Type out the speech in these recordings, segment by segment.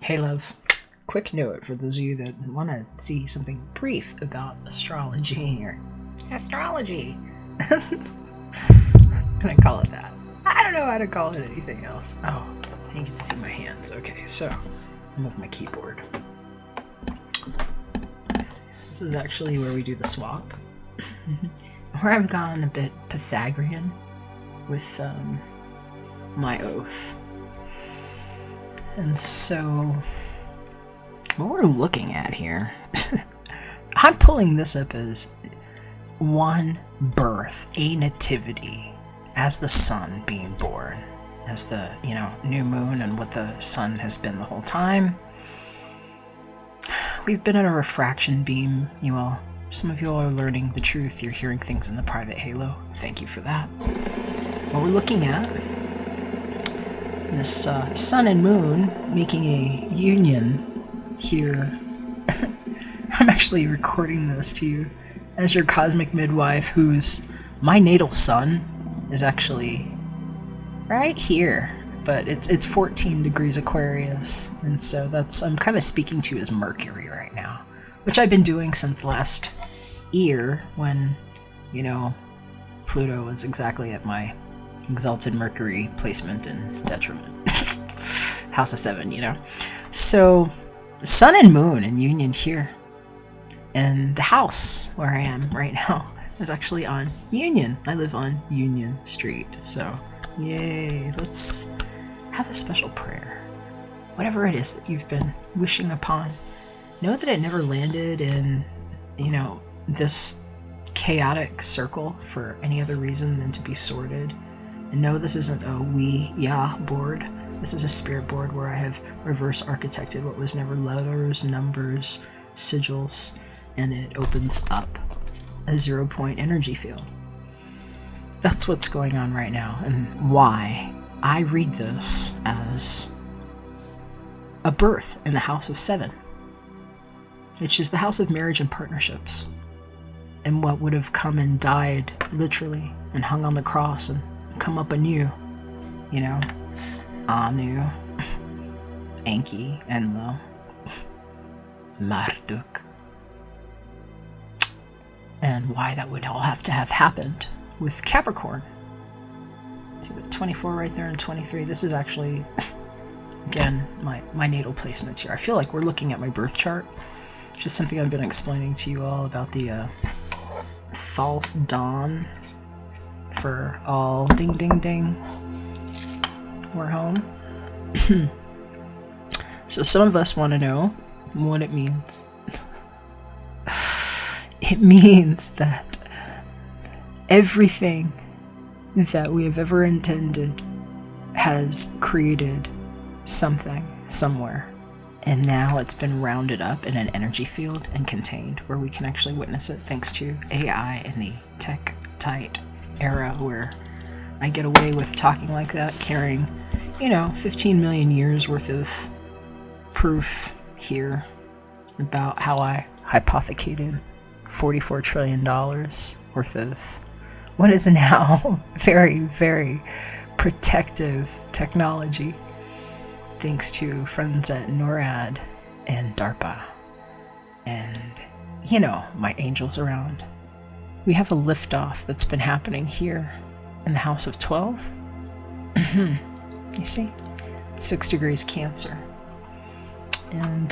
Hey loves, quick note for those of you that want to see something brief about astrology here. Astrology! I'm gonna call it that. I don't know how to call it anything else. Oh, you get to see my hands. Okay, so I'm with my keyboard. This is actually where we do the swap. Where I've gone a bit Pythagorean with my oath. And so, what we're looking at here, I'm pulling this up as one birth, a nativity, as the sun being born, as the, new moon and what the sun has been the whole time. We've been in a refraction beam, you all. Some of you all are learning the truth. You're hearing things in the private halo. Thank you for that. What we're looking at, this sun and moon making a union here. I'm actually recording this to you as your cosmic midwife, whose my natal sun is actually right here, but it's 14 degrees Aquarius, and so that's I'm kind of speaking to as Mercury right now, which I've been doing since last year when Pluto was exactly at my exalted Mercury placement and detriment. House of 7, So, sun and moon in union here. And the house where I am right now is actually on Union. I live on Union Street. So, yay. Let's have a special prayer. Whatever it is that you've been wishing upon, know that it never landed in, this chaotic circle for any other reason than to be sorted. And no, this isn't a board. This is a spirit board where I have reverse architected what was never letters, numbers, sigils, and it opens up a 0-point energy field. That's what's going on right now, and why I read this as a birth in the House of 7, which is the house of marriage and partnerships, and what would have come and died literally and hung on the cross and come up anew, Anu, Enki, Enlil, Marduk. And why that would all have to have happened with Capricorn. See the 24 right there and 23. This is actually, again, my natal placements here. I feel like we're looking at my birth chart. It's just something I've been explaining to you all about the false dawn for all. Ding, ding, ding. We're home. So some of us want to know what it means. It means that everything that we have ever intended has created something somewhere. And now it's been rounded up in an energy field and contained where we can actually witness it thanks to AI in the tech-tight era where I get away with talking like that, carrying, 15 million years worth of proof here about how I hypothecated $44 trillion worth of what is now very, very protective technology, thanks to friends at NORAD and DARPA and, my angels around. We have a liftoff that's been happening here in the House of 12. You see? 6 degrees Cancer. And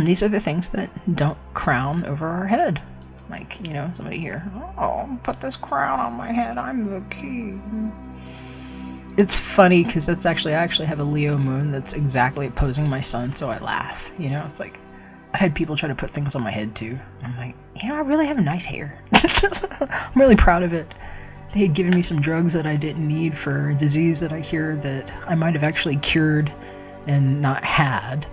these are the things that don't crown over our head. Like, somebody here, oh, put this crown on my head, I'm the king. It's funny because I actually have a Leo moon that's exactly opposing my sun, so I laugh. It's like, I've had people try to put things on my head too. I'm like, I really have nice hair. I'm really proud of it. They had given me some drugs that I didn't need for a disease that I hear that I might have actually cured and not had,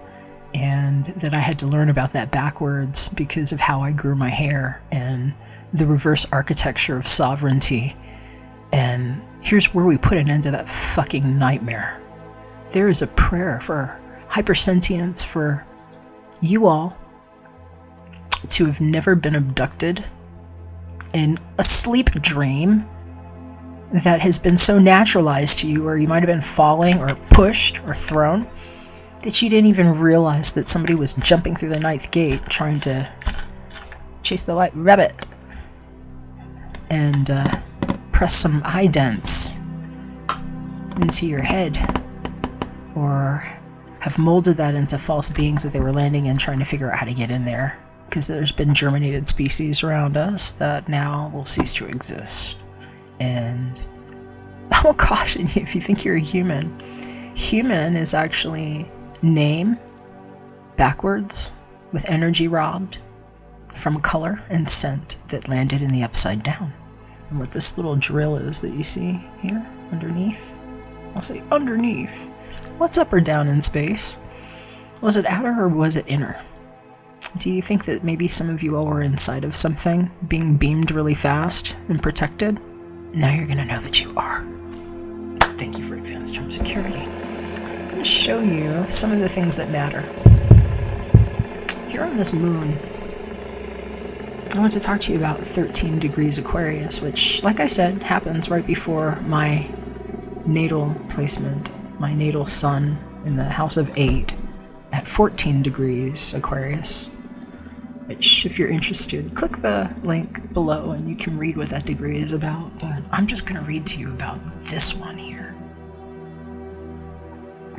and that I had to learn about that backwards because of how I grew my hair and the reverse architecture of sovereignty. And here's where we put an end to that fucking nightmare. There is a prayer for hypersentience, for you all to have never been abducted in a sleep dream that has been so naturalized to you, or you might have been falling or pushed or thrown, that you didn't even realize that somebody was jumping through the 9th gate trying to chase the white rabbit and press some eye dents into your head, or have molded that into false beings that they were landing in, trying to figure out how to get in there, because there's been germinated species around us that now will cease to exist. And I will caution you, if you think you're a human, human is actually name backwards with energy robbed from color and scent that landed in the upside down. And what this little drill is that you see here underneath, I'll say underneath, what's up or down in space? Was it outer or was it inner? Do you think that maybe some of you all were inside of something being beamed really fast and protected? Now you're going to know that you are. Thank you for advanced home security. I'm going to show you some of the things that matter. Here on this moon, I want to talk to you about 13 degrees Aquarius, which, like I said, happens right before my natal placement, my natal sun in the house of 8 at 14 degrees Aquarius, which, if you're interested, click the link below and you can read what that degree is about. But I'm just going to read to you about this one here,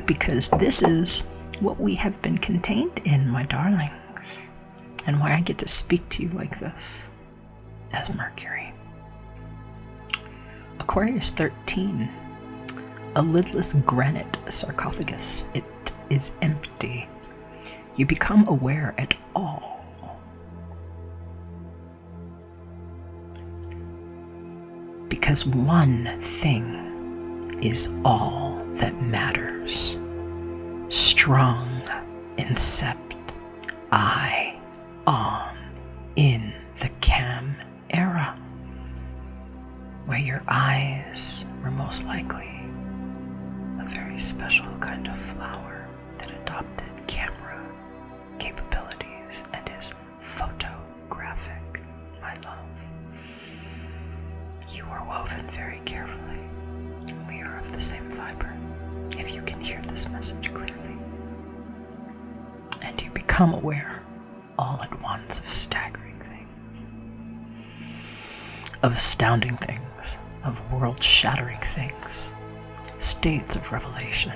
because this is what we have been contained in, my darlings, and why I get to speak to you like this as Mercury. Aquarius 13, a lidless granite sarcophagus. It is empty. You become aware at all. Because one thing is all that matters. Strong incept I on in the Cam era, where your eyes were most likely a very special kind of flower that adopted camera capabilities and is photographic, my love. You are woven very carefully. We are of the same fiber, if you can hear this message clearly. And you become aware all at once of staggering things, of astounding things, of world-shattering things, states of revelation.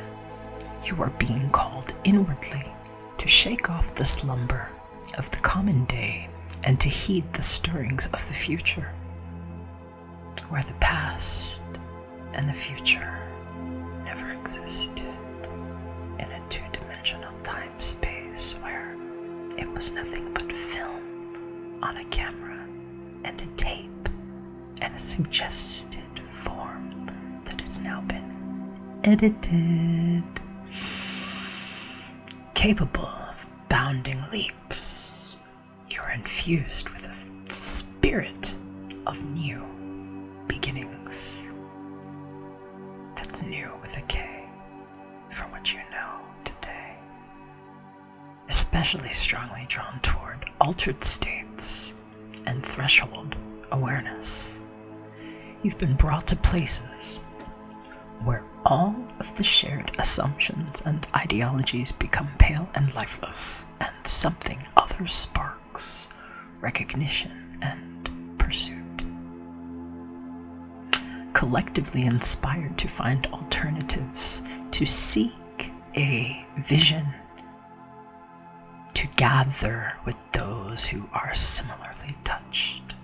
You are being called inwardly to shake off the slumber of the common day and to heed the stirrings of the future, where the past and the future never existed in a two-dimensional time-space where it was nothing but film on a camera and a tape and a suggested form that has now been edited, capable of bounding leaps. You're infused with a spirit of new beginnings. That's new with a K, from what you know today. Especially strongly drawn toward altered states and threshold awareness. You've been brought to places where all of the shared assumptions and ideologies become pale and lifeless, and something other sparks recognition and pursuit. Collectively inspired to find alternatives, to seek a vision, to gather with those who are similarly touched.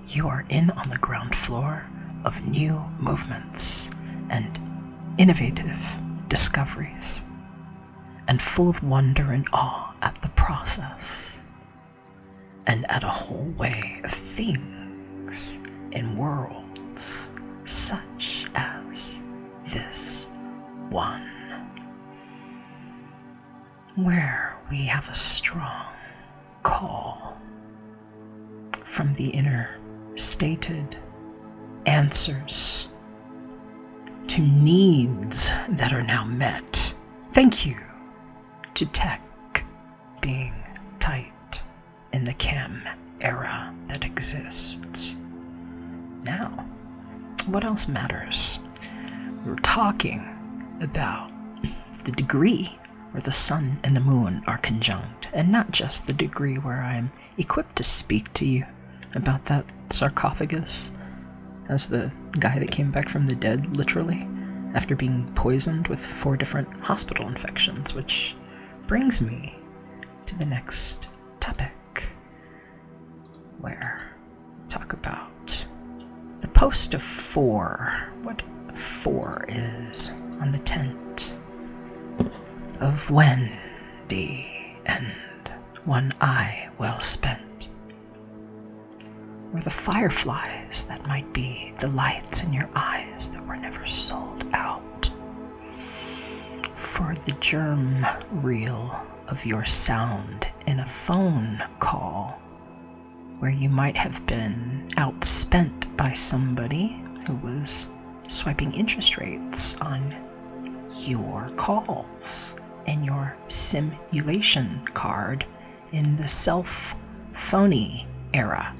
You are in on the ground floor of new movements and innovative discoveries, and full of wonder and awe at the process, and at a whole way of things in worlds such as this one, where we have a strong call from the inner stated answers to needs that are now met. Thank you to tech being tight in the cam era that exists. Now, what else matters? We're talking about the degree where the sun and the moon are conjunct, and not just the degree where I'm equipped to speak to you about that sarcophagus as the guy that came back from the dead, literally, after being poisoned with 4 different hospital infections, which brings me to the next topic, where we talk about the post of 4, what 4 is on the tent of when the end, one eye well spent, or the fireflies that might be the lights in your eyes that were never sold out, for the germ reel of your sound in a phone call where you might have been outspent by somebody who was swiping interest rates on your calls and your simulation card in the self-phony era,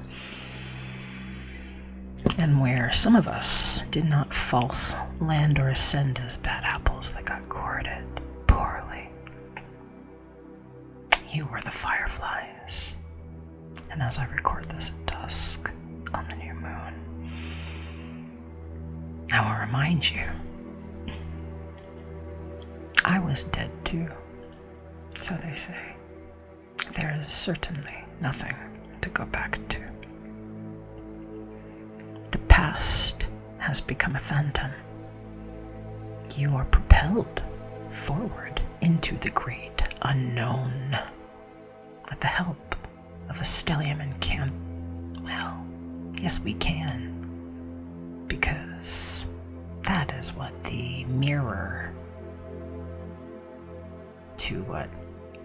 and where some of us did not false land or ascend as bad apples that got courted poorly. You were the fireflies. And as I record this at dusk on the new moon, I will remind you, I was dead too, so they say. There is certainly nothing to go back to. The past has become a phantom. You are propelled forward into the great unknown with the help of a stellium and camp. Well, yes, we can, because that is what the mirror to what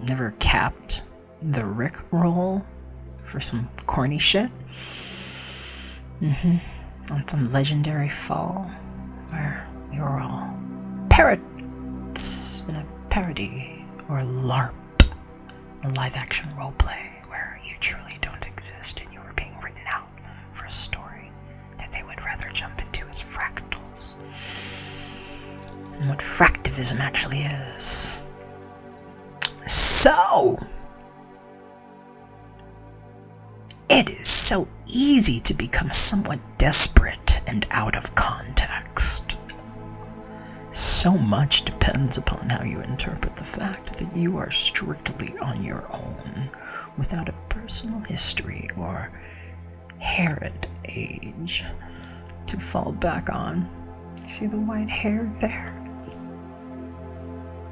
never capped the Rick roll for some corny shit. On some legendary fall where we were all parrots in a parody or LARP, a live action roleplay where you truly don't exist and you are being written out for a story that they would rather jump into as fractals. And what fractivism actually is. So, it is so easy to become somewhat desperate and out of context. So much depends upon how you interpret the fact that you are strictly on your own, without a personal history or heritage to fall back on. See the white hair there?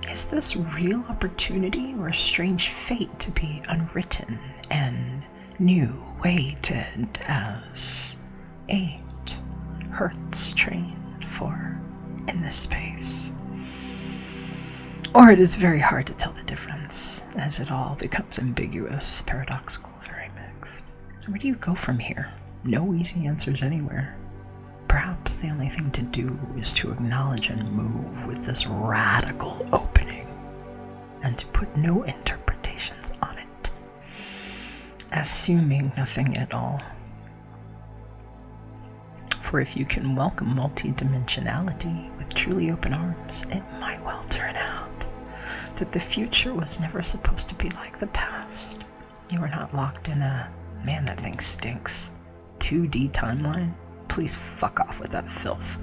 Is this real opportunity or a strange fate to be unwritten and new weighted as 8 hertz trained for in this space? Or it is very hard to tell the difference, as it all becomes ambiguous, paradoxical, very mixed. So where do you go from here? No easy answers anywhere. Perhaps the only thing to do is to acknowledge and move with this radical opening, and to put no interpretations on it, assuming nothing at all. For if you can welcome multidimensionality with truly open arms, it might well turn out that the future was never supposed to be like the past. You are not locked in a, man, that thing stinks, 2D timeline. Please fuck off with that filth.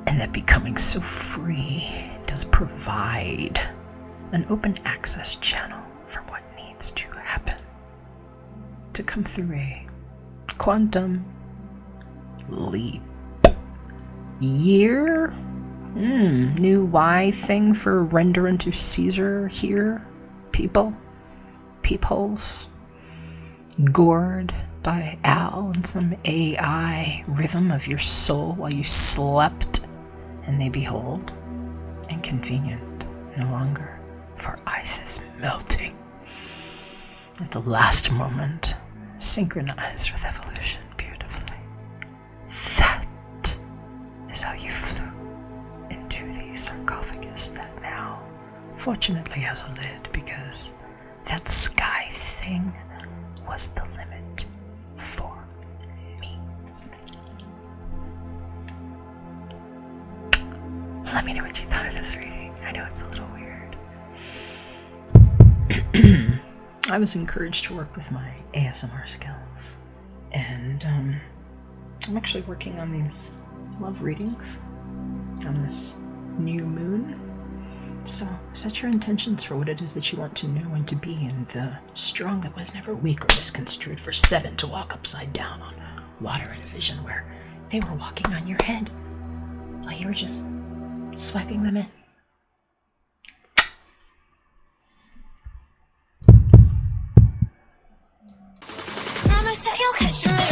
And that becoming so free does provide an open access channel for what needs to happen to come through a quantum leap year. New Y thing for render unto Caesar here, people. Peepholes. Gored by Al and some AI rhythm of your soul while you slept, and they behold, inconvenient no longer, for ice is melting at the last moment, synchronized with evolution beautifully. That is how you flew into the sarcophagus that now fortunately has a lid, because that sky thing was the limit for me. Let me know what you thought of this reading. I know it's a little weird. I was encouraged to work with my ASMR skills. And I'm actually working on these love readings on this new moon. So set your intentions for what it is that you want to know and to be, and the strong that was never weak or misconstrued for 7 to walk upside down on water in a vision where they were walking on your head while you were just swiping them in. Promise that you'll catch me.